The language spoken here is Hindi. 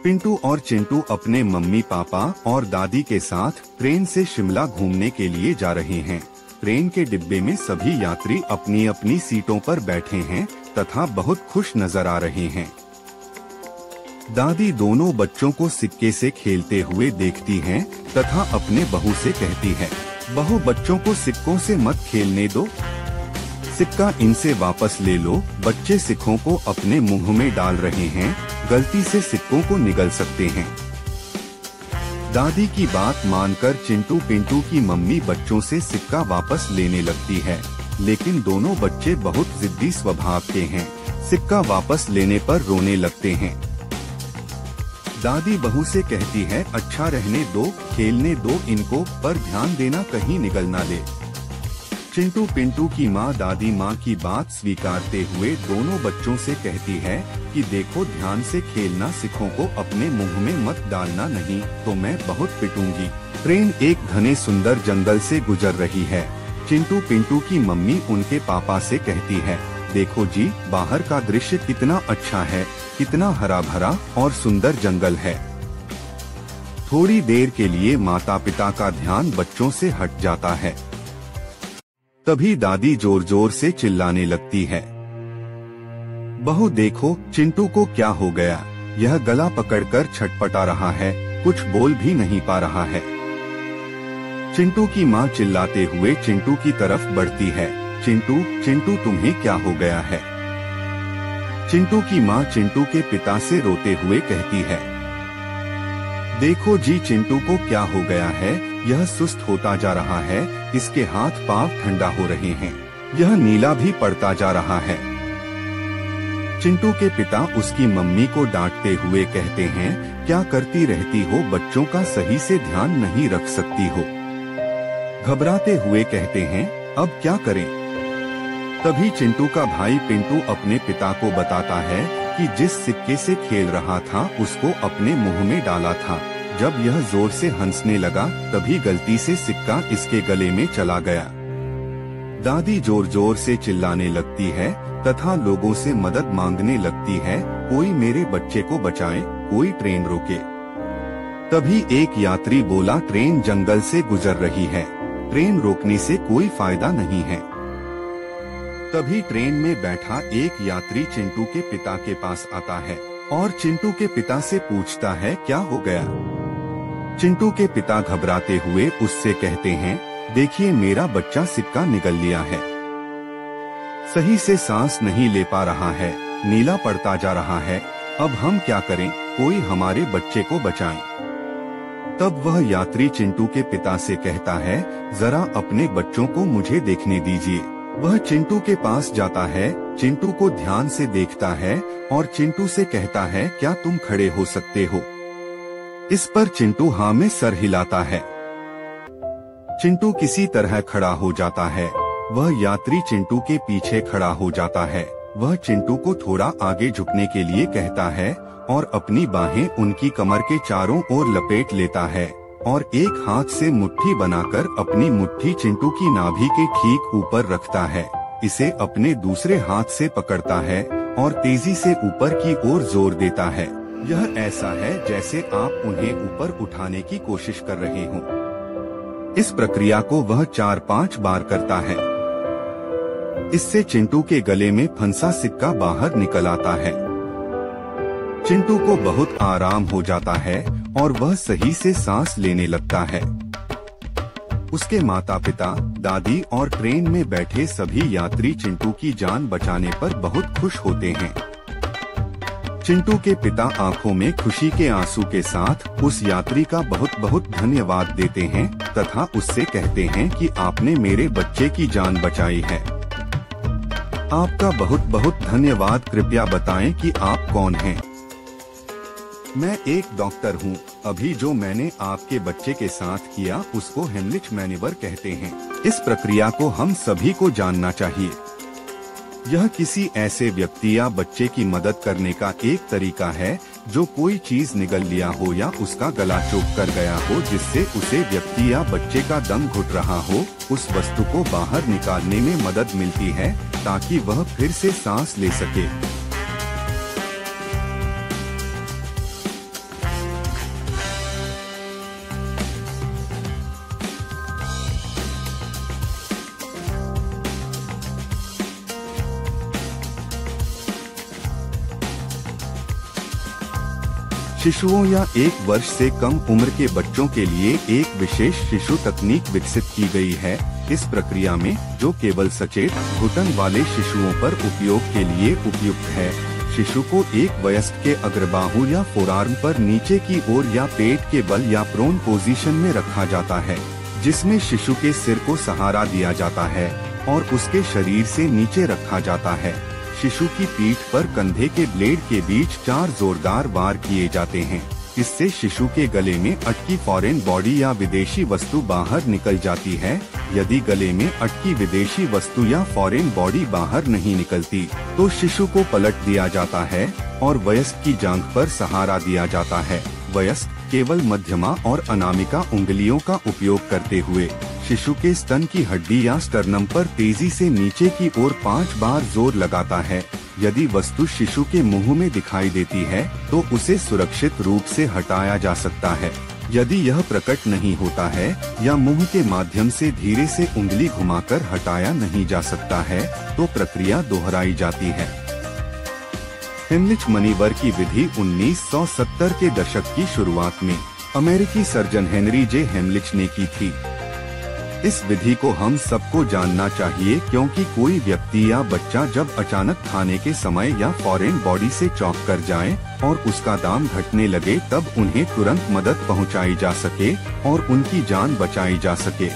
पिंटू और चिंटू अपने मम्मी पापा और दादी के साथ ट्रेन से शिमला घूमने के लिए जा रहे हैं। ट्रेन के डिब्बे में सभी यात्री अपनी अपनी सीटों पर बैठे हैं तथा बहुत खुश नजर आ रहे हैं। दादी दोनों बच्चों को सिक्के से खेलते हुए देखती हैं तथा अपने बहू से कहती है, बहू बच्चों को सिक्कों से मत खेलने दो, सिक्का इनसे वापस ले लो। बच्चे सिक्कों को अपने मुंह में डाल रहे हैं, गलती से सिक्कों को निगल सकते हैं। दादी की बात मानकर चिंटू पिंटू की मम्मी बच्चों से सिक्का वापस लेने लगती है, लेकिन दोनों बच्चे बहुत जिद्दी स्वभाव के हैं। सिक्का वापस लेने पर रोने लगते हैं। दादी बहू से कहती है, अच्छा रहने दो, खेलने दो इनको, पर ध्यान देना कहीं निगल ना ले। चिंटू पिंटू की माँ दादी माँ की बात स्वीकारते हुए दोनों बच्चों से कहती है कि देखो ध्यान से खेलना, सिक्कों को अपने मुंह में मत डालना, नहीं तो मैं बहुत पिटूंगी। ट्रेन एक घने सुंदर जंगल से गुजर रही है। चिंटू पिंटू की मम्मी उनके पापा से कहती है, देखो जी, बाहर का दृश्य कितना अच्छा है, कितना हरा भरा और सुंदर जंगल है। थोड़ी देर के लिए माता पिता का ध्यान बच्चों से हट जाता है। तभी दादी जोर जोर से चिल्लाने लगती है, बहू देखो चिंटू को क्या हो गया, यह गला पकड़कर छटपटा रहा है, कुछ बोल भी नहीं पा रहा है। चिंटू की माँ चिल्लाते हुए चिंटू की तरफ बढ़ती है, चिंटू चिंटू तुम्हें क्या हो गया है। चिंटू की माँ चिंटू के पिता से रोते हुए कहती है, देखो जी चिंटू को क्या हो गया है, यह सुस्त होता जा रहा है, इसके हाथ पांव ठंडा हो रहे हैं, यह नीला भी पड़ता जा रहा है। चिंटू के पिता उसकी मम्मी को डांटते हुए कहते हैं, क्या करती रहती हो, बच्चों का सही से ध्यान नहीं रख सकती हो। घबराते हुए कहते हैं, अब क्या करें। तभी चिंटू का भाई पिंटू अपने पिता को बताता है कि जिस सिक्के से खेल रहा था उसको अपने मुंह में डाला था। जब यह जोर से हंसने लगा तभी गलती से सिक्का इसके गले में चला गया। दादी जोर जोर से चिल्लाने लगती है तथा लोगों से मदद मांगने लगती है, कोई मेरे बच्चे को बचाए, कोई ट्रेन रोके। तभी एक यात्री बोला, ट्रेन जंगल से गुजर रही है, ट्रेन रोकने से कोई फायदा नहीं है। तभी ट्रेन में बैठा एक यात्री चिंटू के पिता के पास आता है और चिंटू के पिता से पूछता है, क्या हो गया। चिंटू के पिता घबराते हुए उससे कहते हैं, देखिए मेरा बच्चा सिक्का निगल लिया है, सही से सांस नहीं ले पा रहा है, नीला पड़ता जा रहा है, अब हम क्या करें, कोई हमारे बच्चे को बचाए। तब वह यात्री चिंटू के पिता से कहता है, जरा अपने बच्चों को मुझे देखने दीजिए। वह चिंटू के पास जाता है, चिंटू को ध्यान से देखता है और चिंटू से कहता है, क्या तुम खड़े हो सकते हो। इस पर चिंटू हाँ में सर हिलाता है। चिंटू किसी तरह खड़ा हो जाता है। वह यात्री चिंटू के पीछे खड़ा हो जाता है। वह चिंटू को थोड़ा आगे झुकने के लिए कहता है और अपनी बाहें उनकी कमर के चारों ओर लपेट लेता है और एक हाथ से मुट्ठी बनाकर अपनी मुट्ठी चिंटू की नाभि के ठीक ऊपर रखता है। इसे अपने दूसरे हाथ से पकड़ता है और तेजी से ऊपर की ओर जोर देता है। यह ऐसा है जैसे आप उन्हें ऊपर उठाने की कोशिश कर रहे हों। इस प्रक्रिया को वह 4-5 बार करता है। इससे चिंटू के गले में फंसा सिक्का बाहर निकल आता है। चिंटू को बहुत आराम हो जाता है और वह सही से सांस लेने लगता है। उसके माता पिता, दादी और ट्रेन में बैठे सभी यात्री चिंटू की जान बचाने पर बहुत खुश होते हैं। चिंटू के पिता आंखों में खुशी के आंसू के साथ उस यात्री का बहुत बहुत धन्यवाद देते हैं तथा उससे कहते हैं कि आपने मेरे बच्चे की जान बचाई है। आपका बहुत बहुत धन्यवाद। कृपया बताएं कि आप कौन हैं? मैं एक डॉक्टर हूं। अभी जो मैंने आपके बच्चे के साथ किया उसको हेमलिच मैन्यूवर कहते हैं। इस प्रक्रिया को हम सभी को जानना चाहिए। यह किसी ऐसे व्यक्ति या बच्चे की मदद करने का एक तरीका है जो कोई चीज निगल लिया हो या उसका गला चौक कर गया हो, जिससे उसे व्यक्ति या बच्चे का दम घुट रहा हो, उस वस्तु को बाहर निकालने में मदद मिलती है ताकि वह फिर से सांस ले सके। शिशुओं या 1 वर्ष से कम उम्र के बच्चों के लिए एक विशेष शिशु तकनीक विकसित की गई है। इस प्रक्रिया में जो केवल सचेत घुटन वाले शिशुओं पर उपयोग के लिए उपयुक्त है। शिशु को एक वयस्क के अग्रबाहु या फोरआर्म पर नीचे की ओर या पेट के बल या प्रोन पोजीशन में रखा जाता है, जिसमें शिशु के सिर को सहारा दिया जाता है और उसके शरीर से नीचे रखा जाता है। शिशु की पीठ पर कंधे के ब्लेड के बीच 4 जोरदार वार किए जाते हैं। इससे शिशु के गले में अटकी फॉरेन बॉडी या विदेशी वस्तु बाहर निकल जाती है। यदि गले में अटकी विदेशी वस्तु या फॉरेन बॉडी बाहर नहीं निकलती, तो शिशु को पलट दिया जाता है और वयस्क की जांघ पर सहारा दिया जाता है। वयस्क केवल मध्यमा और अनामिका उंगलियों का उपयोग करते हुए शिशु के स्तन की हड्डी या स्टर्नम पर तेजी से नीचे की ओर 5 बार जोर लगाता है। यदि वस्तु शिशु के मुंह में दिखाई देती है, तो उसे सुरक्षित रूप से हटाया जा सकता है। यदि यह प्रकट नहीं होता है या मुंह के माध्यम से धीरे से उंगली घुमाकर हटाया नहीं जा सकता है, तो प्रक्रिया दोहराई जाती है। हेमलिच मनीवर की विधि 1970 के दशक की शुरुआत में अमेरिकी सर्जन हेनरी जे हेमलिच ने की थी। इस विधि को हम सबको जानना चाहिए, क्योंकि कोई व्यक्ति या बच्चा जब अचानक खाने के समय या फॉरेन बॉडी से चौंक कर जाए और उसका दाम घटने लगे, तब उन्हें तुरंत मदद पहुंचाई जा सके और उनकी जान बचाई जा सके।